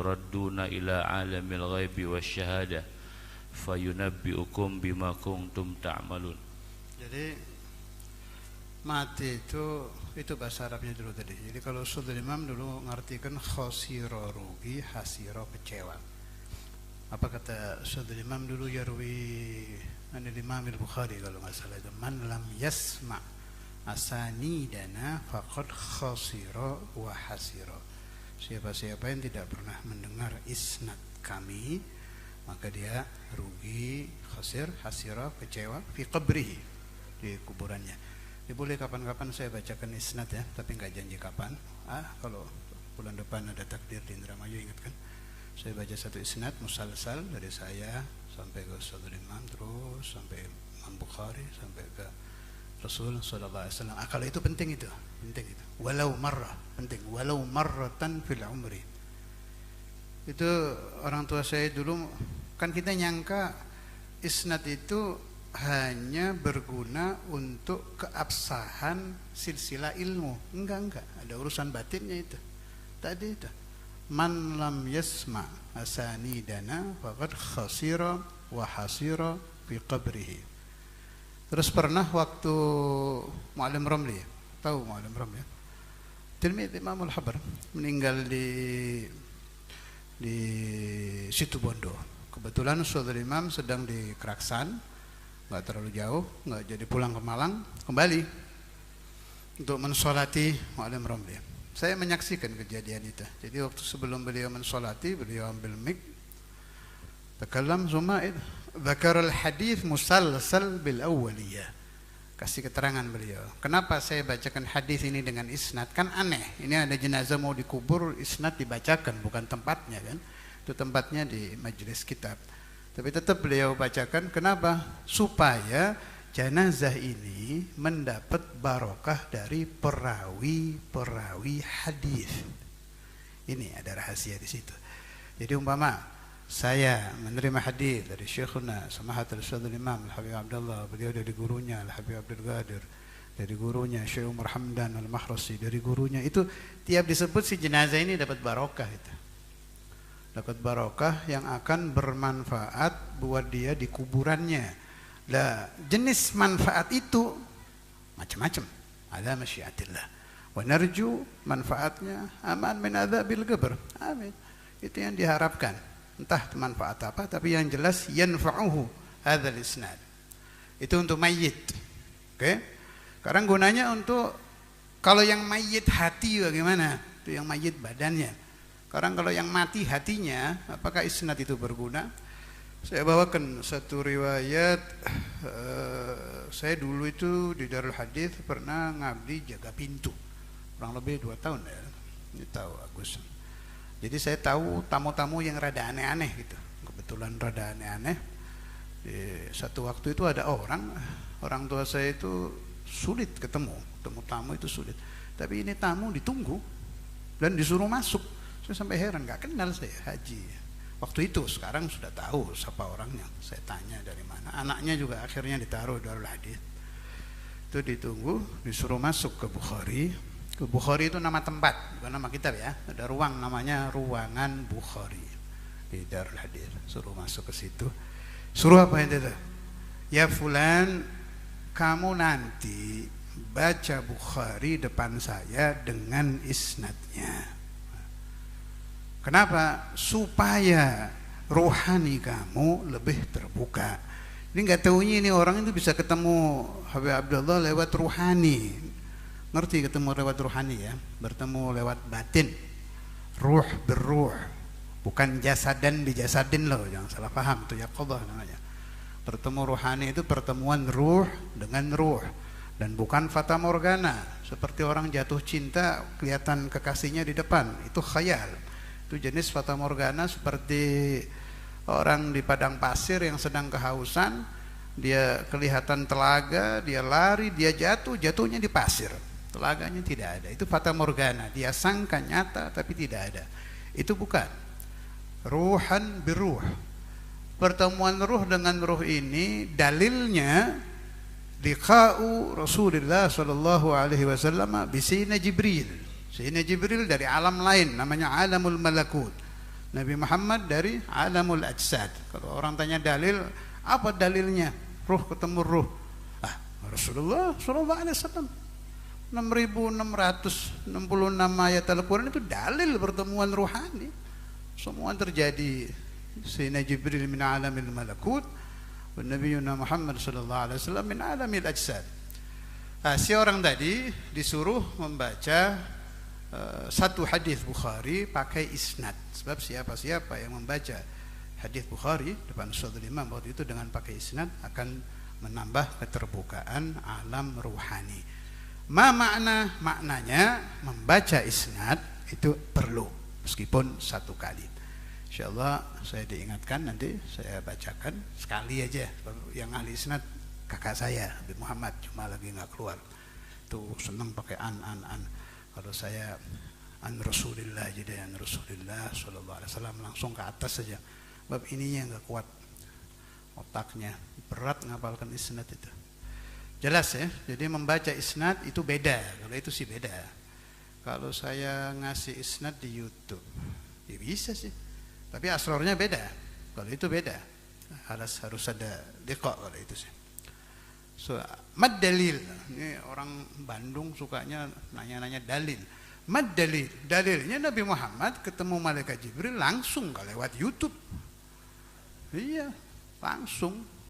turadduna ila alamil ghaibi wasyahadah fayunabbi'ukum bima kuntum ta'malun. Jadi mati itu bahasa Arabnya dulu tadi. Jadi kalau Sudul Imam dulu ngartikan khosiro rugi, hasiro kecewa. Apa kata Sudul Imam dulu, yarwi anil Imam al-Bukhari kalau nggak salah itu, man lam yasma asanidana faqad khasira wa hasira. Siapa-siapa yang tidak pernah mendengar isnad kami, maka dia rugi, khasir, hasira, kecewa, fi qabrihi, di kuburannya. Ya, boleh kapan-kapan saya bacakan isnad ya, tapi nggak janji kapan. Kalau bulan depan ada takdir di Indramayu, ingatkan. Saya baca satu isnad musalsal dari saya sampai ke Sudul Imam, terus sampai Imam Bukhari, sampai ke Rasul sallallahu alaihi wasallam. Kalau itu penting itu. Walau marrah, penting. Walau marratan fil umri. Itu orang tua saya dulu, kan kita nyangka isnad itu hanya berguna untuk keabsahan silsilah ilmu. Enggak, ada urusan batinnya itu. Tadi itu. Man lam yasma asanidana faqad khasira wa hasira fi qabrihi. Terus pernah waktu Mu'allim Ramli, tahu Mu'allim Ramli ya? Tilmidz Imamul Habr, meninggal di Situbondo. Kebetulan Sudul Imam sedang di Keraksan, nggak terlalu jauh, nggak jadi pulang ke Malang, kembali untuk mensolati Mu'allim Ramli. Saya menyaksikan kejadian itu. Jadi waktu sebelum beliau mensolati, beliau ambil mic, takallam Zumaid, dzakar al-hadits musalsal bil awwaliyah. Kasih keterangan beliau. Kenapa saya bacakan hadis ini dengan isnad? Kan aneh. Ini ada jenazah mau dikubur, isnad dibacakan, bukan tempatnya kan. Itu tempatnya di majelis kitab. Tapi tetap beliau bacakan. Kenapa? Supaya jenazah ini mendapat barokah dari perawi hadis. Ini ada rahasia di situ. Jadi umpama saya menerima hadis dari Syekhuna Samahatul Sudul Imam Al-Habib Abdullah, beliau dari gurunya Al-Habib Abdul Qadir, dari gurunya Syekh Umar Hamdan Al-Mahrasi, dari gurunya itu, tiap disebut si jenazah ini dapat barokah itu. Dapat barokah yang akan bermanfaat buat dia di kuburannya. Lah, jenis manfaat itu macam-macam. Ala masyiatillah. Wa narju manfaatnya aman min adzabil qabr. Amin. Itu yang diharapkan. Entah manfaat apa, tapi yang jelas yanfa'uhu hadzal isnad. Itu untuk mayit. Oke? Sekarang gunanya untuk kalau yang mayit hati bagaimana? Itu yang mayit badannya. Sekarang kalau yang mati hatinya, apakah isnad itu berguna? Saya bawakan satu riwayat. Saya dulu itu di Darul Hadits pernah ngabdi jaga pintu, kurang lebih 2 tahun ya. Ini tahu Agus. Jadi saya tahu tamu-tamu yang rada aneh-aneh gitu. Kebetulan rada aneh-aneh. Di satu waktu itu ada orang tua saya itu sulit ketemu tamu itu sulit. Tapi ini tamu ditunggu dan disuruh masuk. Saya sampai heran, nggak kenal saya Haji. Waktu itu, sekarang sudah tahu siapa orangnya. Saya tanya dari mana. Anaknya juga akhirnya ditaruh Darul Hadits. Itu ditunggu, disuruh masuk ke Bukhari. Bukhari itu nama tempat, bukan nama kitab ya. Ada ruang namanya Ruangan Bukhari di Darul Hadits. Suruh masuk ke situ. Suruh apa itu? Ya fulan, kamu nanti baca Bukhari depan saya dengan isnadnya. Kenapa? Supaya rohani kamu lebih terbuka. Ini nggak tahunya ini orang itu bisa ketemu Habib Abdullah lewat ruhani. Ngerti ketemu lewat ruhani ya, bertemu lewat batin, ruh berruh, bukan jasadan di jasadin loh, jangan salah paham, itu yaqadah namanya. Bertemu ruhani itu pertemuan ruh dengan ruh, dan bukan fata morgana seperti orang jatuh cinta kelihatan kekasihnya di depan, itu khayal. Itu jenis fata morgana seperti orang di padang pasir yang sedang kehausan, dia kelihatan telaga, dia lari, dia jatuhnya di pasir. Telaganya tidak ada, itu fata morgana. Dia sangka nyata tapi tidak ada. Itu bukan ruhan biruh. Pertemuan ruh dengan ruh ini dalilnya liqa'u Rasulullah sallallahu alaihi wasallam bi Sayyidina Jibril. Sayyidina Jibril dari alam lain namanya alamul malakut. Nabi Muhammad dari alamul ajsad. Kalau orang tanya dalil, apa dalilnya? Ruh ketemu ruh. Rasulullah sallallahu alaihi wasallam 6.666 ayat Al-Quran itu dalil pertemuan ruhani. Semua terjadi. Sayyidina Jibril min alamil malakut wa nabiyuna Muhammad sallallahu alaihi wasallam min alamil ajsad. Si orang tadi disuruh membaca satu hadis Bukhari pakai isnad. Sebab siapa-siapa yang membaca hadis Bukhari depan Ustadzul Imam waktu itu dengan pakai isnad akan menambah keterbukaan alam ruhani. Maknanya membaca isnad itu perlu meskipun satu kali. Insyaallah saya diingatkan, nanti saya bacakan sekali aja. Yang ahli isnad kakak saya Habib Muhammad, cuma lagi nggak keluar. Tuh senang pakai an. Kalau saya an Rasulillah, jadi an Rasulillah sallallahu alaihi wasallam langsung ke atas saja. Bab ininya nggak kuat otaknya, berat ngapalkan isnad itu. Jelas ya, jadi membaca isnad itu beda. Kalau itu sih beda. Kalau saya ngasih isnad di YouTube, ya bisa sih. Tapi asrornya beda. Kalau itu beda. Harus ada liqa kalau itu sih. So, mad dalil. Ini orang Bandung sukanya nanya-nanya dalil. Mad dalil. Dalilnya Nabi Muhammad ketemu malaikat Jibril langsung, gak lewat YouTube. Iya, langsung.